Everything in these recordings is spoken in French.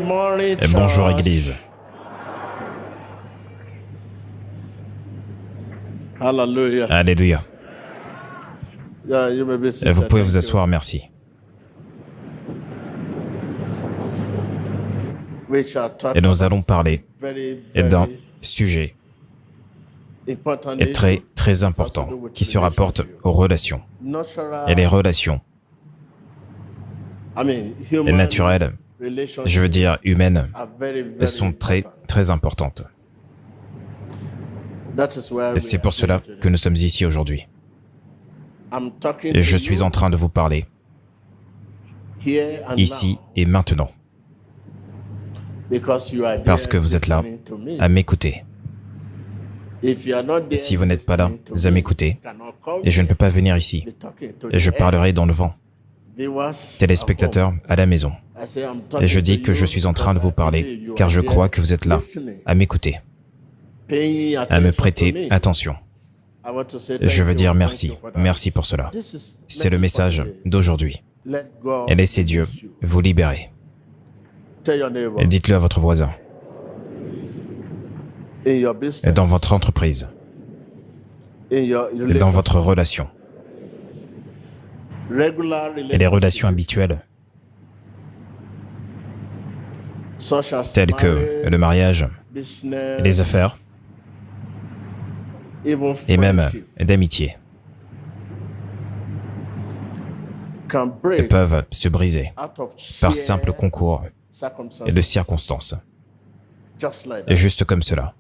morning, Et bonjour church. Église. Hallelujah. Alléluia. Yeah, you may be Et seated. vous pouvez Thank vous you. asseoir, merci. We shall talk Et nous allons about parler very, d'un very sujet important très issue très important qui se rapporte aux relations. Natural, Et les relations I mean, human et naturelles, relationships je veux dire humaines, are very, very sont très important. très importantes. That is why Et we c'est are pour cela here today. que nous sommes ici aujourd'hui. I'm talking Et je to suis you en train de vous parler here and ici now et maintenant because you are parce there que vous êtes là listening to me. à m'écouter. If you are not Et there si vous n'êtes pas là listening to à me, m'écouter, you cannot come et je ne peux here. pas venir ici, Be talking to et je the air. parlerai dans le vent, Viewers téléspectateurs at home. à la maison. I say I'm Et talking je dis to que je you suis en train de because vous I parler, believe you car are je there crois que vous êtes là listening, à m'écouter, paying à me attention to prêter me. attention. I want to say Et je thank veux you, dire thank merci, you for that. merci pour cela. This is C'est le message for today. d'aujourd'hui. Let God Et laissez Dieu release you. vous libérer. Tell your neighbor, Et dites-le à votre voisin, in your et business, dans votre entreprise, in your et dans relationship, votre relation, regular et les relationships, relations habituelles, such as telles que marriage, le mariage, business, les affaires, even et même friendship, d'amitié, can break peuvent se briser out of par sheer simple concours circumstances, et de circonstances. just like Et that. juste comme cela.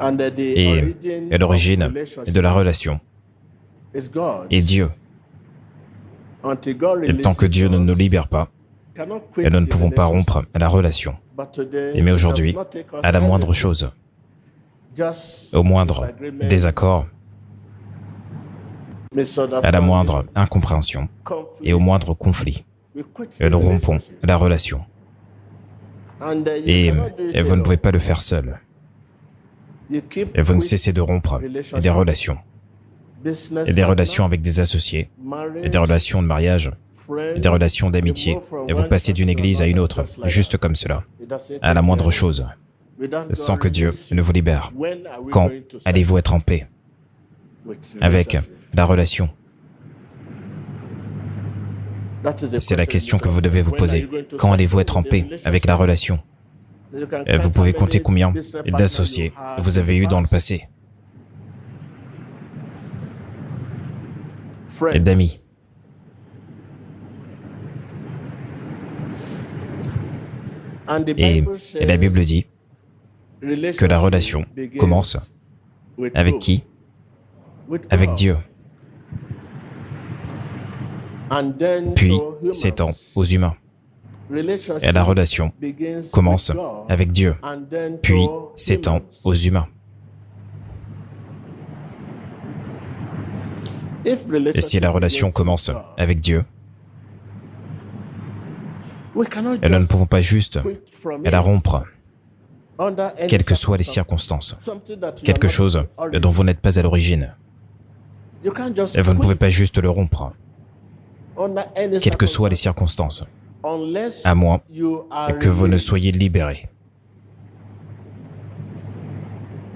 And that the Et origin l'origine of relationship de la relation is God. est Dieu. Until God Et tant que releases Dieu ne nous us, libère pas, cannot quit et nous ne the pouvons pas relationship. rompre la relation. But today, Et mais it aujourd'hui, does not take us à la moindre everything. chose, Just au moindre disagreement, désaccord, à la misunderstanding, moindre incompréhension conflict, et au moindre conflit, we quit the et nous rompons relationship. la relation. And you Et cannot do it vous ne alone. pouvez pas le faire seul. You keep Et vous ne with cessez de rompre des relations, business et des partner, relations avec des associés, marriage, et des relations de mariage, friend, et des relations d'amitié, you move from et vous one passez d'une church to église à une another, autre, just like juste that. comme cela, It doesn't à la take moindre care. chose, Without sans God que Dieu release ne vous libère. you, when are we Quand going to allez-vous être en paix with avec relationship? la relation? That is the C'est la question que vous question. devez vous When are poser. you going to Quand allez-vous être en settle paix the avec la relation? You can Et vous count pouvez how compter many combien business partners d'associés you had vous avez in eu the dans le past. passé, et Friends. d'amis. And the Et Bible says la Bible dit que la relation begins commence with avec who? qui? With Avec God. Dieu, And then puis to humans. s'étend aux humains. Relationship Et la relation begins commence with God. avec Dieu, And then puis to s'étend humans. aux humains. If Et si la relation begins commence with God, avec Dieu, we cannot et nous ne just pouvons pas juste quit from la it rompre, under any quelles que soient les circumstance. circonstances. Something that you Quelque are not chose origin. dont vous n'êtes pas à l'origine. You can't just Et vous ne quit pouvez pas juste le rompre, under any quelles que soient les circumstance circonstances, unless à moins you are que vous ne released. soyez libérés.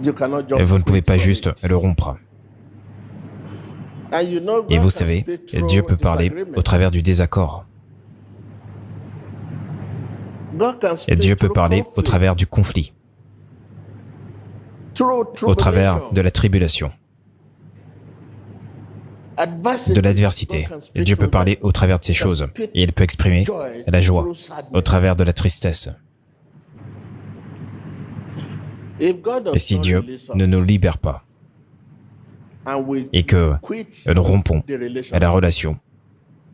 You cannot just Et vous ne pouvez quit pas from juste it. le rompre. And you know, Et God vous can savez, speak through Dieu peut parler disagreement. au travers du désaccord. God can Et speak Dieu peut through parler au conflict, travers du conflit, through au travers tribulation, de la tribulation, adversity. de l'adversité. God can speak Et Dieu peut through parler that. au travers de ces choses. Et il peut exprimer Joy la joie through sadness. au travers de la tristesse. If God does Et si not Dieu release us ne nous libère pas and we et que quit nous rompons the relationship la relation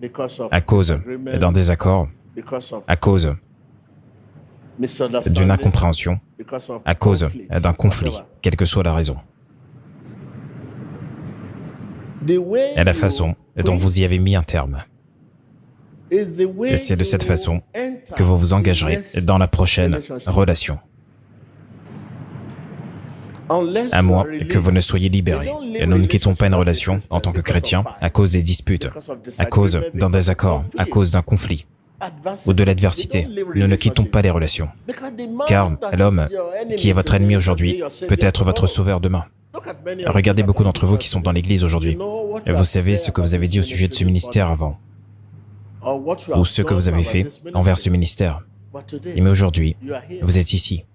because of à cause disagreement, d'un désaccord, because of à cause misunderstanding, d'une incompréhension, because of à cause conflict, d'un conflit, whatever. quelle que soit la raison. The way Et la you façon dont quit vous y avez mis un terme. is the way Et c'est de you cette façon enter que vous vous the engagerez next dans la prochaine relationship. relation. Unless À you moins are released. que vous ne soyez We libérés. don't live Et nous ne quittons pas une relationship relation as a en tant que Christian chrétiens because of à cause des disputes, because of à cause disagreement, d'un because of désaccord, à conflict. cause d'un conflit. ou de l'adversité, nous ne quittons pas les relations. Car l'homme qui est votre ennemi aujourd'hui peut être votre sauveur demain. Regardez beaucoup d'entre vous qui sont dans l'église aujourd'hui. Et vous savez ce que vous avez dit au sujet de ce ministère avant, ou ce que vous avez fait envers ce ministère. Mais aujourd'hui, vous êtes ici.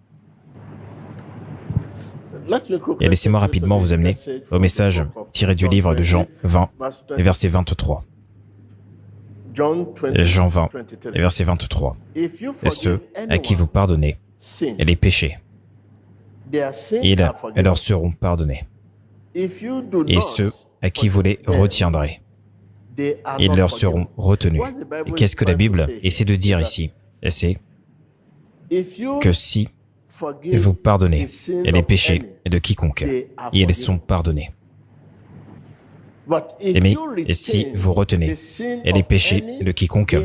Et laissez-moi rapidement vous amener au message tiré du livre de Jean 20, verset 23. Jean 20, verset 23. Et ceux à qui vous pardonnez les péchés, ils leur seront pardonnés. Et ceux à qui vous les retiendrez, ils leur seront retenus. Et qu'est-ce que la Bible essaie de dire ici? C'est que si vous pardonnez les péchés de quiconque, ils sont pardonnés. Mais si vous retenez les péchés de quiconque,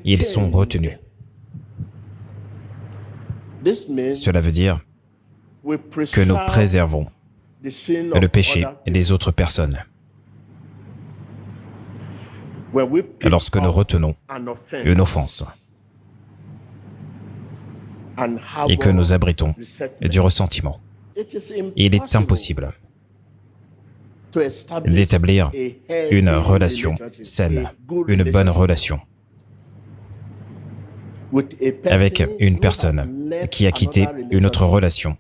ils sont retenus. Cela veut dire que nous préservons le péché des autres personnes. Lorsque nous retenons une offense et que nous abritons du ressentiment, il est impossible d'établir une relation saine, une bonne relation avec une personne qui a quitté une autre relation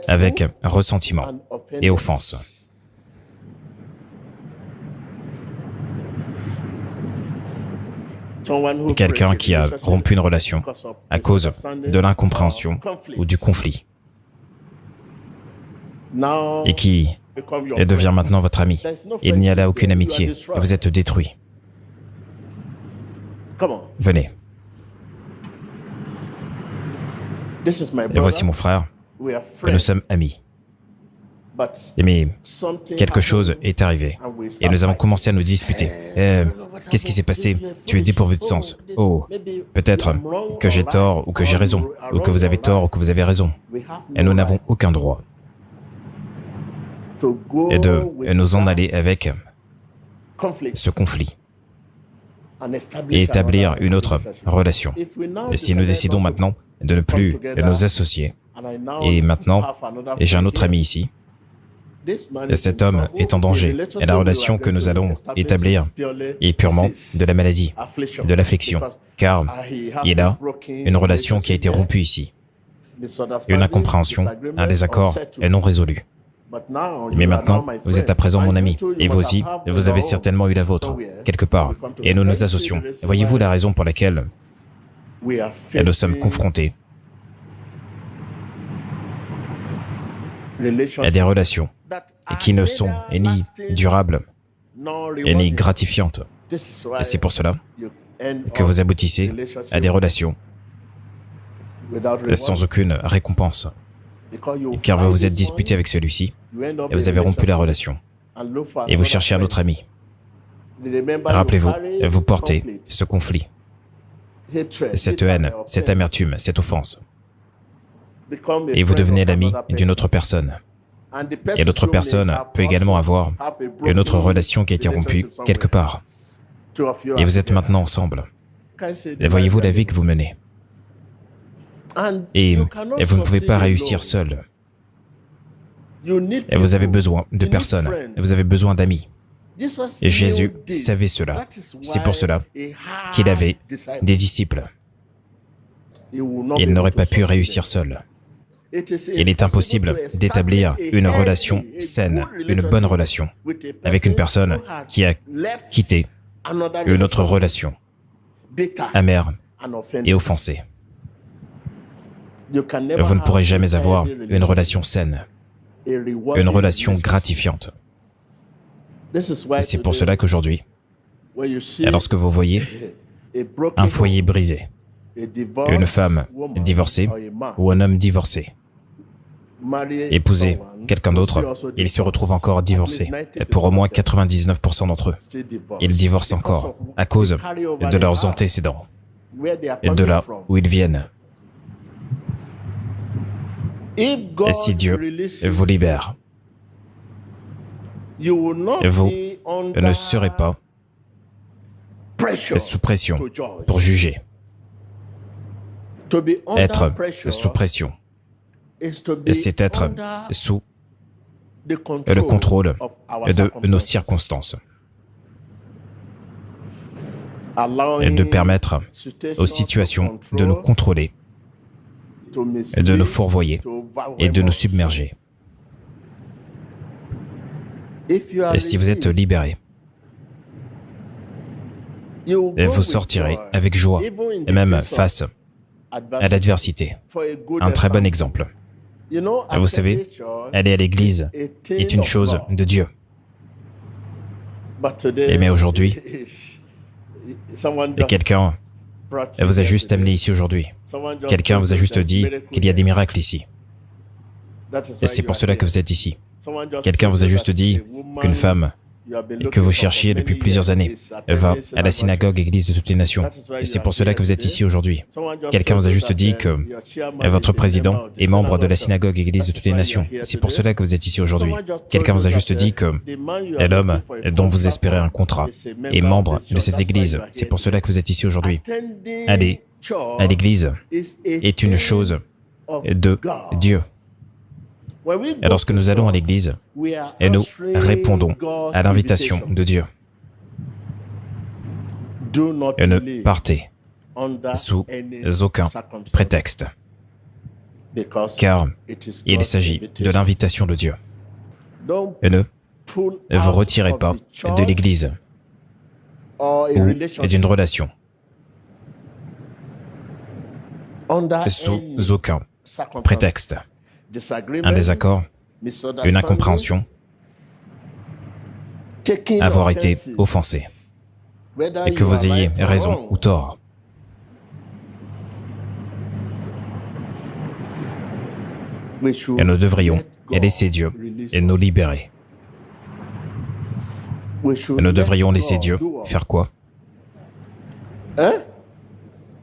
avec ressentiment et offense. Quelqu'un qui a rompu une relation à cause de l'incompréhension ou du conflit et qui devient maintenant votre ami. Il n'y a là aucune amitié, vous êtes détruit. Venez. Et voici mon frère, nous sommes amis. Mais quelque chose est arrivé et nous avons commencé à nous disputer. Qu'est-ce qui s'est passé? Tu es dépourvu de sens. Oh, peut-être que j'ai tort ou que j'ai raison, ou que vous avez tort ou que vous avez raison. Et nous n'avons aucun droit de nous en aller avec ce conflit et établir une autre relation. Et si nous décidons maintenant de ne plus nous associer, et maintenant, et j'ai un autre ami ici, et cet homme est en danger, et la relation que nous allons établir est purement de la maladie, de l'affliction, car il a une relation qui a été rompue ici, une incompréhension, un désaccord est non résolu. Mais maintenant, vous êtes à présent mon ami, et vous aussi, vous avez certainement eu la vôtre, quelque part, et nous nous associons. Voyez-vous la raison pour laquelle nous sommes confrontés à des relations qui ne sont ni durables et ni gratifiantes. Et c'est pour cela que vous aboutissez à des relations sans aucune récompense, car vous vous êtes disputé avec celui-ci et vous avez rompu la relation et vous cherchez un autre ami. Rappelez-vous, vous portez ce conflit, cette haine, cette amertume, cette offense, et vous devenez l'ami d'une autre personne. Et l'autre personne peut également avoir une autre relation qui a été rompue quelque part. Et vous êtes maintenant ensemble. Et voyez-vous la vie que vous menez. Et vous ne pouvez pas réussir seul. Et vous avez besoin de personnes. Et vous avez besoin d'amis. Et Jésus savait cela. C'est pour cela qu'il avait des disciples. Il n'aurait pas pu réussir seul. Il est impossible d'établir une relation saine, une bonne relation, avec une personne qui a quitté une autre relation, amère et offensée. Vous ne pourrez jamais avoir une relation saine, une relation gratifiante. C'est pour cela qu'aujourd'hui, lorsque vous voyez un foyer brisé, une femme divorcée ou un homme divorcé, épouser quelqu'un d'autre, ils se retrouvent encore divorcés. Pour au moins 99% d'entre eux, ils divorcent encore à cause de leurs antécédents et de là où ils viennent. Et si Dieu vous libère, vous ne serez pas sous pression pour juger. Être sous pression, c'est être sous le contrôle de nos circonstances, de permettre aux situations de nous contrôler, de nous fourvoyer et de nous submerger. Et si vous êtes libéré, vous sortirez avec joie, et même face à l'adversité. Un très bon exemple. Vous savez, aller à l'église est une chose de Dieu. Mais aujourd'hui, quelqu'un vous a juste amené ici aujourd'hui. Quelqu'un vous a juste dit qu'il y a des miracles ici. Et c'est pour cela que vous êtes ici. Quelqu'un vous a juste dit qu'une femme que vous cherchiez depuis plusieurs années va à la synagogue Église de toutes les nations. Et c'est pour cela que vous êtes ici aujourd'hui. Quelqu'un vous a juste dit que votre président est membre de la synagogue Église de toutes les nations. C'est pour cela que vous êtes ici aujourd'hui. Quelqu'un vous a juste dit que l'homme dont vous espérez un contrat est membre de cette église. C'est pour cela que vous êtes ici aujourd'hui. Aller à l'église est une chose de Dieu. Et lorsque nous allons à l'église, et nous répondons à l'invitation de Dieu. Et ne partez sous aucun prétexte, car il s'agit de l'invitation de Dieu. Et ne vous retirez pas de l'église ou d'une relation sous aucun prétexte. Un désaccord, une incompréhension, avoir été offensé, et que vous ayez raison ou tort. Et nous devrions laisser Dieu et nous libérer. Et nous devrions laisser Dieu faire quoi?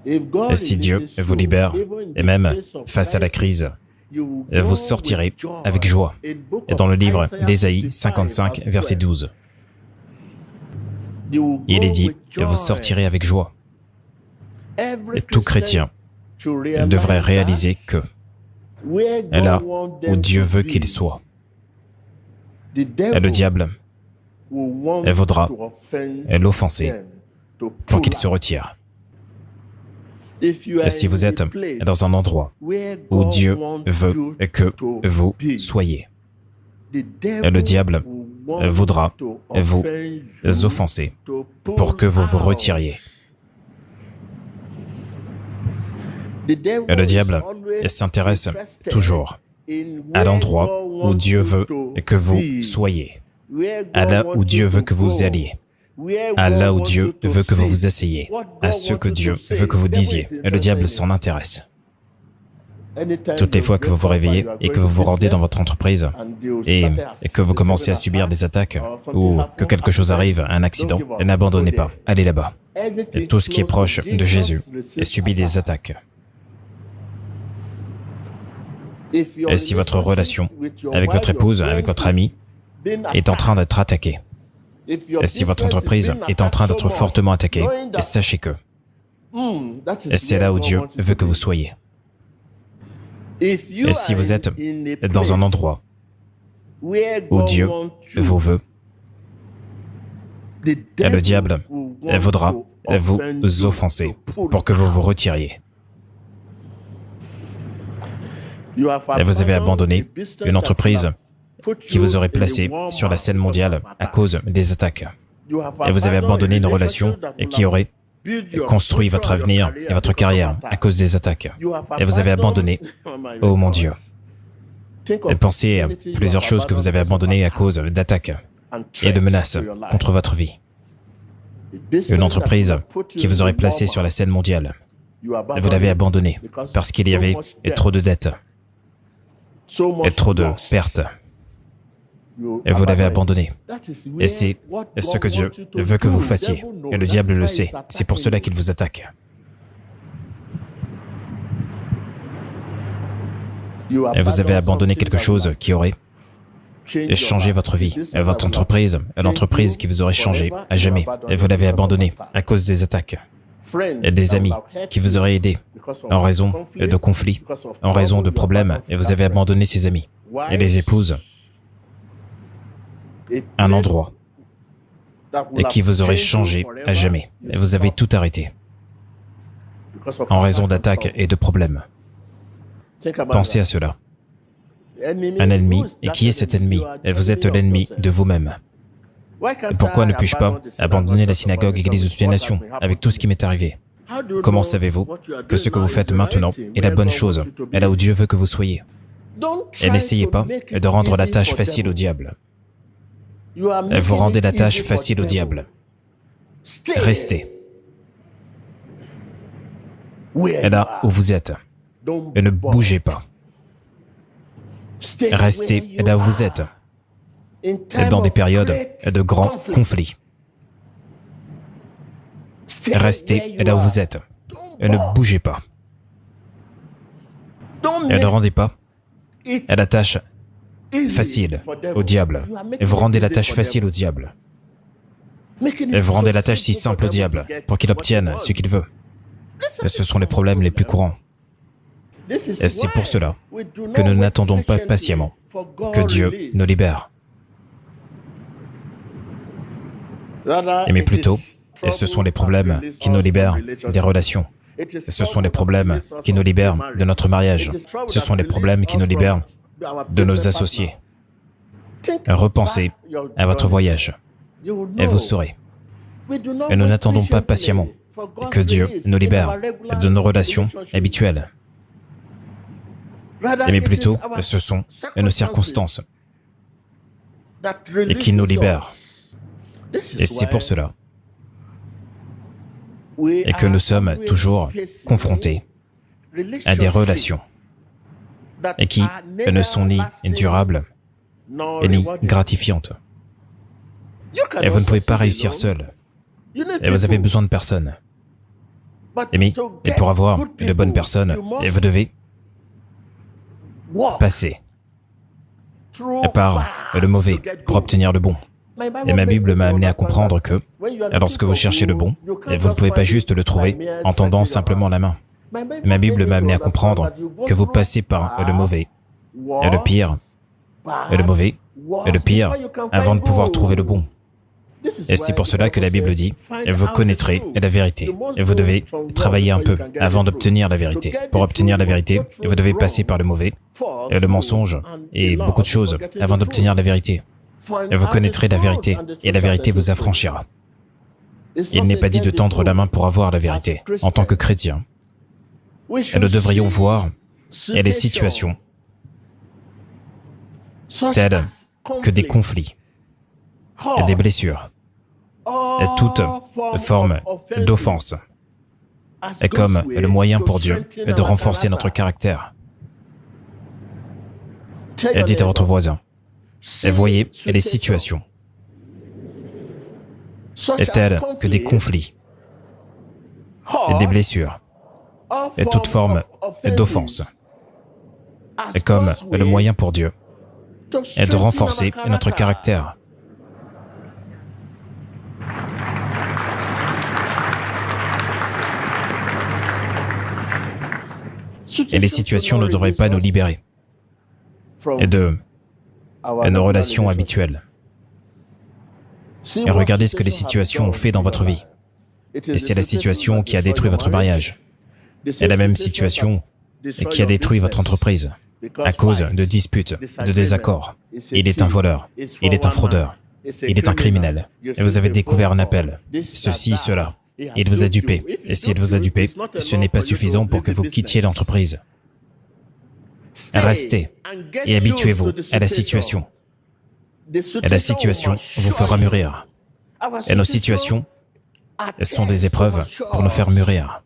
Et si Dieu vous libère, et même face à la crise, vous sortirez avec joie. Et dans le livre d'Ésaïe 55, verset 12, il est dit, vous sortirez avec joie. Et tout chrétien devrait réaliser que là où Dieu veut qu'il soit, le diable voudra l'offenser pour qu'il se retire. Et si vous êtes dans un endroit où Dieu veut que vous soyez, le diable voudra vous offenser pour que vous vous retiriez. Le diable s'intéresse toujours à l'endroit où Dieu veut que vous soyez, à là où Dieu veut que vous alliez, à là où Dieu veut que vous vous asseyez, à ce que Dieu veut que vous disiez. Et le diable s'en intéresse. Toutes les fois que vous vous réveillez et que vous vous rendez dans votre entreprise et que vous commencez à subir des attaques ou que quelque chose arrive, un accident, n'abandonnez pas, allez là-bas. Et tout ce qui est proche de Jésus subit des attaques. Et si votre relation avec votre épouse, avec votre ami, est en train d'être attaquée, et si votre entreprise est en train d'être fortement attaquée, sachez que c'est là où Dieu veut que vous soyez. Et si vous êtes dans un endroit où Dieu vous veut, le diable voudra vous offenser pour que vous vous retiriez. Et vous avez abandonné une entreprise qui vous aurait placé sur la scène mondiale à cause des attaques. Et vous avez abandonné une relation qui aurait construit votre avenir et votre carrière à cause des attaques. Et vous avez abandonné, oh mon Dieu. Pensez à plusieurs choses que vous avez abandonnées à cause d'attaques et de menaces contre votre vie. Une entreprise qui vous aurait placé sur la scène mondiale, vous l'avez abandonnée parce qu'il y avait trop de dettes et trop de pertes. Et vous l'avez abandonné. Et c'est ce que Dieu veut que vous fassiez. Et le diable le sait. C'est pour cela qu'il vous attaque. Et vous avez abandonné quelque chose qui aurait et changer votre vie, votre entreprise, l'entreprise qui vous aurait changé à jamais, et vous l'avez abandonnée à cause des attaques, et des amis qui vous auraient aidé en raison de conflits, en raison de problèmes, et vous avez abandonné ces amis, et les épouses, un endroit, et qui vous aurait changé à jamais, et vous avez tout arrêté, en raison d'attaques et de problèmes. Pensez à cela. Un ennemi, et qui est cet ennemi? Et vous êtes l'ennemi de vous-même. Pourquoi ne puis-je pas abandonner la synagogue, église de toutes les nations, avec tout ce qui m'est arrivé? Comment savez-vous que ce que vous faites maintenant est la bonne chose, est là où Dieu veut que vous soyez? Et n'essayez pas de rendre la tâche facile au diable. Vous rendez la tâche facile au diable. Restez. Et là où vous êtes. Et ne bougez pas. Restez là où vous êtes. Dans des périodes de grands conflits. Restez là où vous êtes. Et ne bougez pas. Et ne rendez pas la tâche facile au diable. Et vous rendez la tâche facile au diable. Et vous rendez la tâche si simple au diable pour qu'il obtienne ce qu'il veut. Et ce sont les problèmes les plus courants. Et c'est pour cela que nous n'attendons pas patiemment que Dieu nous libère. Mais plutôt, et ce sont les problèmes qui nous libèrent des relations. Et ce sont les problèmes qui nous libèrent de notre mariage. Ce sont les problèmes qui nous libèrent de nos associés. Repensez à votre voyage et vous saurez. Et nous n'attendons pas patiemment que Dieu nous libère de nos relations habituelles. Mais plutôt, ce sont nos circonstances qui nous libèrent. Et c'est pour cela et que nous sommes toujours confrontés à des relations et qui ne sont ni durables ni gratifiantes. Et vous ne pouvez pas réussir seul. Et vous avez besoin de personnes. Mais pour avoir de bonnes personnes, vous devez passer par le mauvais pour obtenir le bon. Et ma Bible m'a amené à comprendre que lorsque vous cherchez le bon, vous ne pouvez pas juste le trouver en tendant simplement la main. Ma Bible m'a amené à comprendre que vous passez par le mauvais, et le pire, et le mauvais, et le pire, avant de pouvoir trouver le bon. Et c'est pour cela que la Bible dit, vous connaîtrez la vérité. Et vous devez travailler un peu avant d'obtenir la vérité. Pour obtenir la vérité, vous devez passer par le mauvais, et le mensonge, et beaucoup de choses avant d'obtenir la vérité. Et vous connaîtrez la vérité, et la vérité vous affranchira. Il n'est pas dit de tendre la main pour avoir la vérité. En tant que chrétien, et nous devrions voir les situations telles que des conflits, et des blessures, et toute forme d'offense, est comme le moyen pour Dieu de renforcer notre caractère. Et dites à votre voisin, et voyez les situations telles que des conflits, et des blessures, et toute forme d'offense, est comme le moyen pour Dieu est de renforcer notre caractère. Et les situations ne devraient pas nous libérer de nos relations habituelles. Et regardez ce que les situations ont fait dans votre vie. Et c'est la situation qui a détruit votre mariage. Et la même situation qui a détruit votre entreprise à cause de disputes, de désaccords. Il est un voleur, il est un fraudeur, il est un criminel. Et vous avez découvert un appel, ceci, cela. Il vous a dupé. Et s'il vous a dupé, ce n'est pas suffisant pour que vous quittiez l'entreprise. Restez et habituez-vous à la situation. Et la situation vous fera mûrir. Et nos situations sont des épreuves pour nous faire mûrir.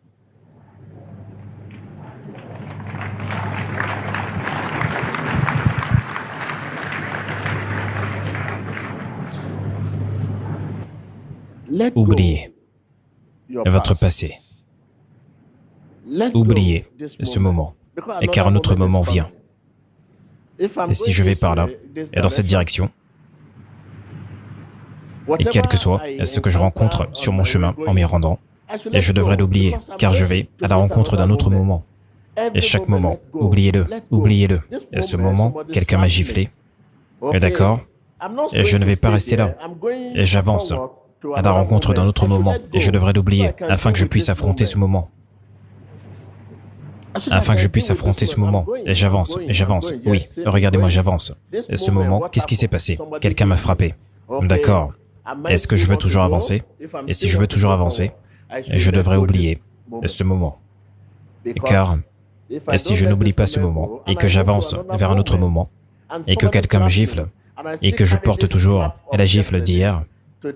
Oubliez votre passé. Oubliez ce moment, car un autre moment vient. Et si je vais par là, et dans cette direction, et quel que soit ce que je rencontre sur mon chemin en m'y rendant, et je devrais l'oublier, car je vais à la rencontre d'un autre moment. Et chaque moment, oubliez-le, oubliez-le. Et ce moment, quelqu'un m'a giflé, et d'accord, et je ne vais pas rester là, et j'avance à la rencontre d'un autre moment, et je devrais l'oublier, afin que je puisse affronter ce moment. Afin que je puisse affronter ce moment, et j'avance, oui, regardez-moi, j'avance. Et ce moment, qu'est-ce qui s'est passé? Quelqu'un m'a frappé. D'accord. Est-ce que je veux toujours avancer? Et si je veux toujours avancer, je devrais oublier ce moment. Car, et si je n'oublie pas ce moment, et que j'avance vers un autre moment, et que quelqu'un me gifle, et que je porte toujours la gifle d'hier,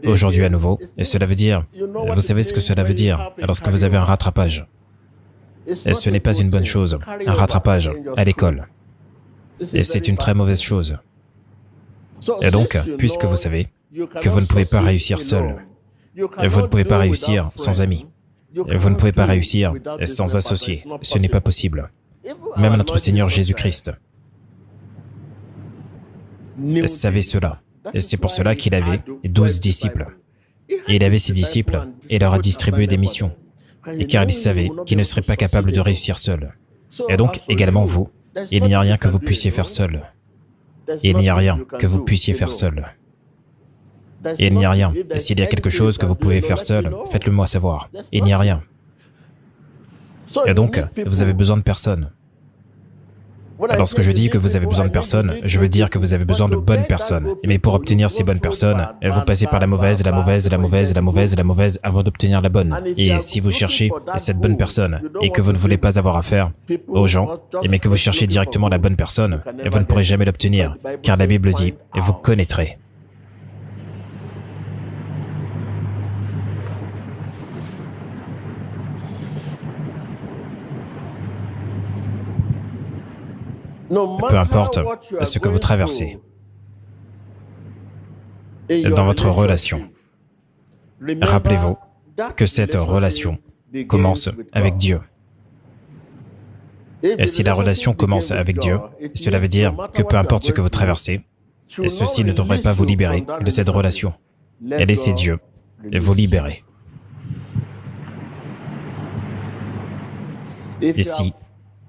aujourd'hui à nouveau, et cela veut dire, vous savez ce que cela veut dire lorsque vous avez un rattrapage. Et ce n'est pas une bonne chose, un rattrapage à l'école. Et c'est une très mauvaise chose. Et donc, puisque vous savez que vous ne pouvez pas réussir seul, et vous ne pouvez pas réussir sans amis, et vous ne pouvez pas réussir sans associés, ce n'est pas possible. Même notre Seigneur Jésus-Christ savait cela. Et c'est pour cela qu'il avait 12 disciples. Et il avait ses disciples et leur a distribué des missions. Et car il savait qu'il ne serait pas capable de réussir seul. Et donc, également vous, il n'y a rien que vous puissiez faire seul. Il n'y a rien que vous puissiez faire seul. Il n'y a rien. Et s'il y a quelque chose que vous pouvez faire seul, faites-le moi savoir. Il n'y a rien. Et donc, vous avez besoin de personne. Lorsque je dis que vous avez besoin de personnes, je veux dire que vous avez besoin de bonnes personnes. Mais pour obtenir ces bonnes personnes, vous passez par la mauvaise, la mauvaise, la mauvaise, la mauvaise, la mauvaise, avant d'obtenir la bonne. Et si vous cherchez cette bonne personne, et que vous ne voulez pas avoir affaire aux gens, mais que vous cherchez directement la bonne personne, vous ne pourrez jamais l'obtenir, car la Bible dit, et vous connaîtrez. Peu importe ce que vous traversez dans votre relation, rappelez-vous que cette relation commence avec Dieu. Et si la relation commence avec Dieu, cela veut dire que peu importe ce que vous traversez, ceci ne devrait pas vous libérer de cette relation. Et laissez Dieu vous libérer. Et si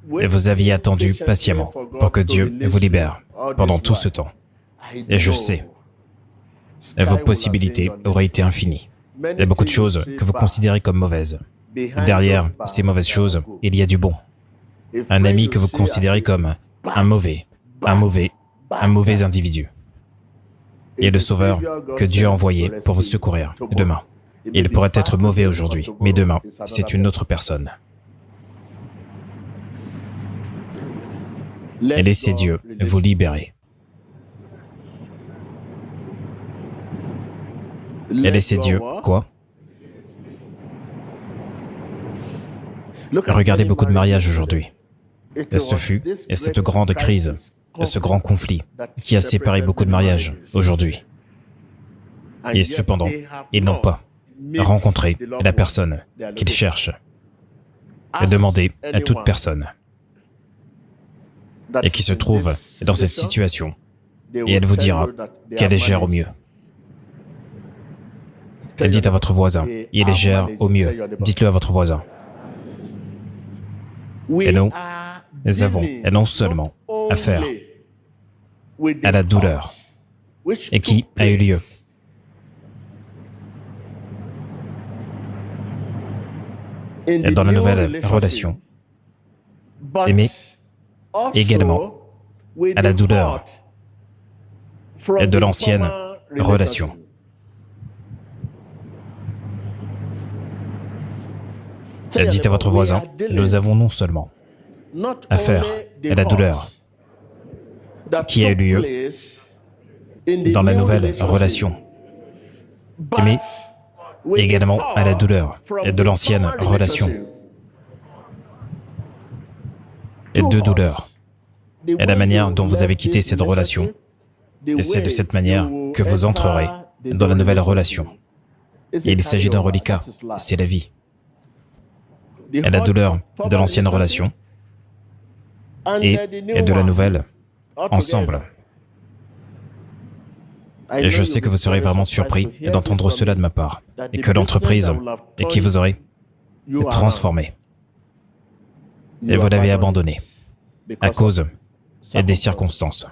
vous aviez attendu patiemment pour que Dieu vous libère pendant tout ce temps, et je sais, vos possibilités auraient été infinies. Il y a beaucoup de choses que vous considérez comme mauvaises. Derrière ces mauvaises choses, il y a du bon. Un ami que vous considérez comme un mauvais individu. Et le Sauveur que Dieu a envoyé pour vous secourir demain. Il pourrait être mauvais aujourd'hui, mais demain, c'est une autre personne. Et laissez Dieu vous libérer. Et laissez Dieu, quoi? Regardez beaucoup de mariages aujourd'hui. Ce fut cette grande crise, ce grand conflit qui a séparé beaucoup de mariages aujourd'hui. Et cependant, ils n'ont pas rencontré la personne qu'ils cherchent. Demandez à toute personne et qui se trouve dans cette situation, et elle vous dira qu'elle les gère au mieux. Et dites à votre voisin, il les gère au mieux. Dites-le à votre voisin. Et nous avons non seulement affaire à la douleur et qui a eu lieu dans la nouvelle relation, mais également à la douleur de l'ancienne relation. Dites à votre voisin, nous avons non seulement affaire à la douleur qui a eu lieu dans la nouvelle relation, mais également à la douleur de l'ancienne relation. Et deux douleurs. Et la manière dont vous avez quitté cette relation, et c'est de cette manière que vous entrerez dans la nouvelle relation. Et il s'agit d'un reliquat, c'est la vie. Et la douleur de l'ancienne relation et de la nouvelle ensemble. Et je sais que vous serez vraiment surpris d'entendre cela de ma part, et que l'entreprise qui vous aurait transformé, et vous l'avez abandonné à cause des circonstances.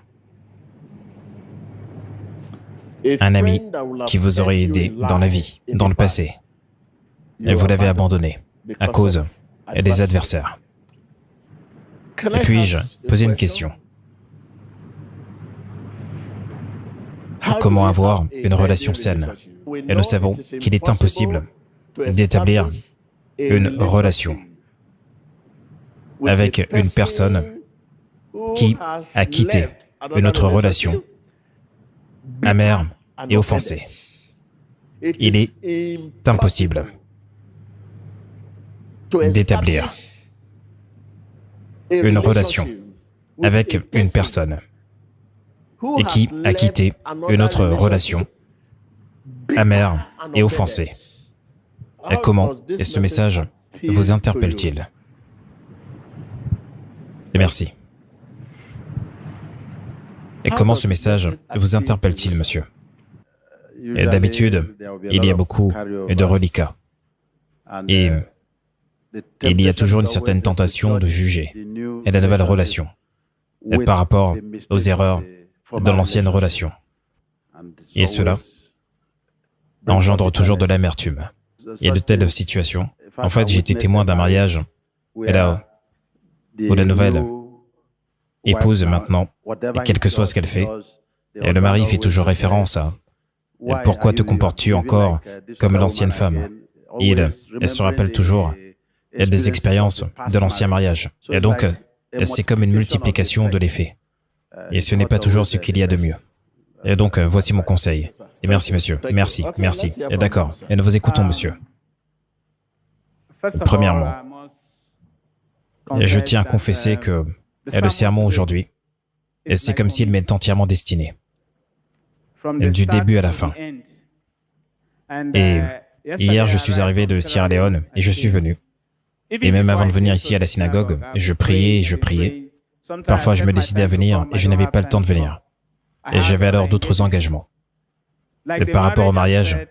Un ami qui vous aurait aidé dans la vie, dans le passé, et vous l'avez abandonné à cause des adversaires. Et puis-je poser une question? Comment avoir une relation saine? Et nous savons qu'il est impossible d'établir une relation avec une personne qui a quitté une autre relation amère et offensée. Il est impossible d'établir une relation avec une personne et qui a quitté une autre relation amère et offensée. Et comment ce message vous interpelle-t-il? Et merci. Et comment ce message vous interpelle-t-il, monsieur? Et d'habitude, il y a beaucoup de reliquats. Et il y a toujours une certaine tentation de juger la nouvelle relation par rapport aux erreurs de l'ancienne relation. Et cela engendre toujours de l'amertume. Et de telles situations, en fait, j'ai été témoin d'un mariage où la nouvelle épouse maintenant, quel que soit ce qu'elle fait, et le mari fait toujours référence à « Pourquoi te comportes-tu encore comme l'ancienne femme ?» Elle se rappelle toujours des expériences de l'ancien mariage. Et donc, c'est comme une multiplication de l'effet. Et ce n'est pas toujours ce qu'il y a de mieux. Et donc, voici mon conseil. Et merci, monsieur. Merci, merci. Et d'accord. Et nous vous écoutons, monsieur. Premièrement, je tiens à confesser que le sermon aujourd'hui, c'est comme s'il m'est entièrement destiné, du début à la fin. Et hier, je suis arrivé de Sierra Leone et je suis venu. Et même avant de venir ici à la synagogue, je priais et je priais. Parfois, je me décidais à venir et je n'avais pas le temps de venir. Et j'avais alors d'autres engagements. Et par rapport au mariage,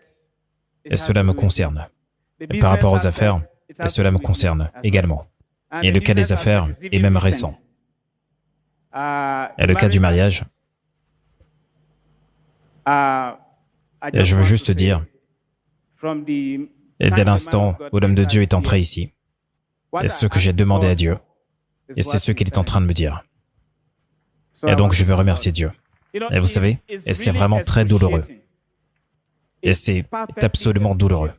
cela me concerne. Et par rapport aux affaires, cela me concerne également. Et le cas des affaires est même récent. Et le cas du mariage, je veux juste dire, dès l'instant où l'homme de Dieu est entré ici, et ce que j'ai demandé à Dieu, et c'est ce qu'il est en train de me dire. Et donc je veux remercier Dieu. Et vous savez, c'est vraiment très douloureux. Et c'est absolument douloureux.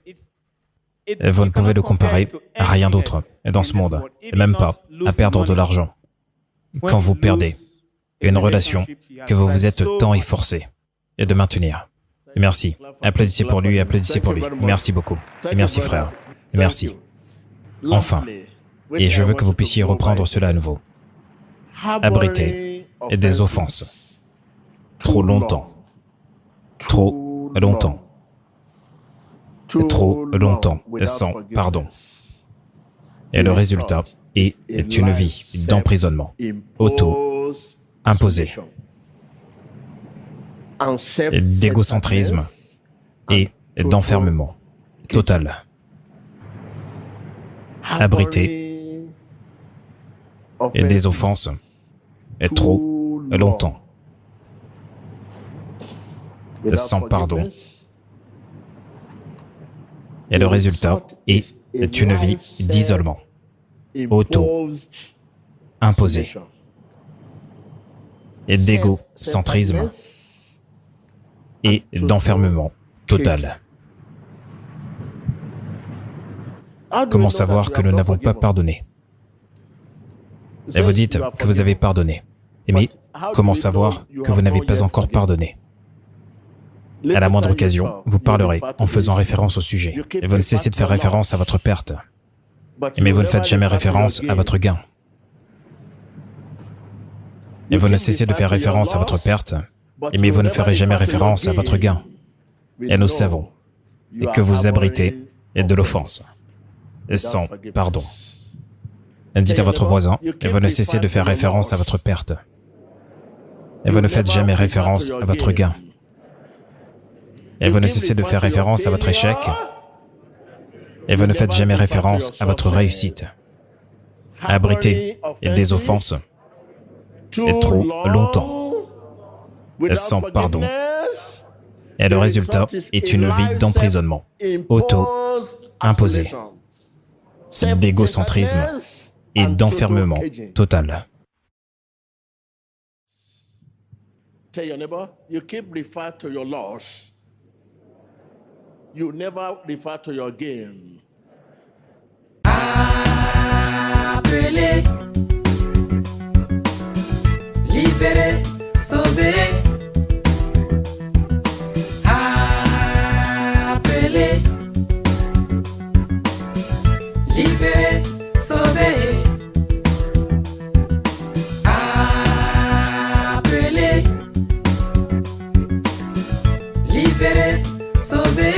Et vous ne pouvez le comparer à rien d'autre dans ce monde, et même pas à perdre de l'argent. Quand vous perdez une relation que vous vous êtes tant efforcé de maintenir. Merci. Applaudissez pour lui, applaudissez pour lui. Merci beaucoup. Et merci frère. Et merci. Enfin, et je veux que vous puissiez reprendre cela à nouveau. Abriter des offenses. Trop longtemps. Trop longtemps. Trop longtemps, sans pardon. Et le résultat est une vie d'emprisonnement, auto-imposée, d'égocentrisme et d'enfermement total. Abriter des offenses trop longtemps, sans pardon. Et le résultat est une vie d'isolement, auto-imposée, et d'égocentrisme et d'enfermement total. Comment savoir que nous n'avons pas pardonné? Et vous dites que vous avez pardonné. Mais comment savoir que vous n'avez pas encore pardonné? À la moindre occasion, vous parlerez en faisant référence au sujet. Et vous ne cessez de faire référence à votre perte. Mais vous ne faites jamais référence à votre gain. Et vous ne cessez de faire référence à votre perte, mais vous ne ferez jamais référence à votre gain. Et nous savons que vous abritez de l'offense, sans pardon. Dites à votre voisin, et vous ne cessez de faire référence à votre perte. Et vous ne faites jamais référence à votre gain. Et vous ne cessez de faire référence à votre échec. Et vous ne faites jamais référence à votre réussite. Abrité des offenses et trop longtemps, sans pardon. Et le résultat est une vie d'emprisonnement, auto-imposé, d'égocentrisme et d'enfermement total. Tell your neighbor, you keep referring to your loss. You never refer to your gain. Appelé, libéré, sauvé. Appelé, libéré, sauvé. Appelé, libéré, sauvé.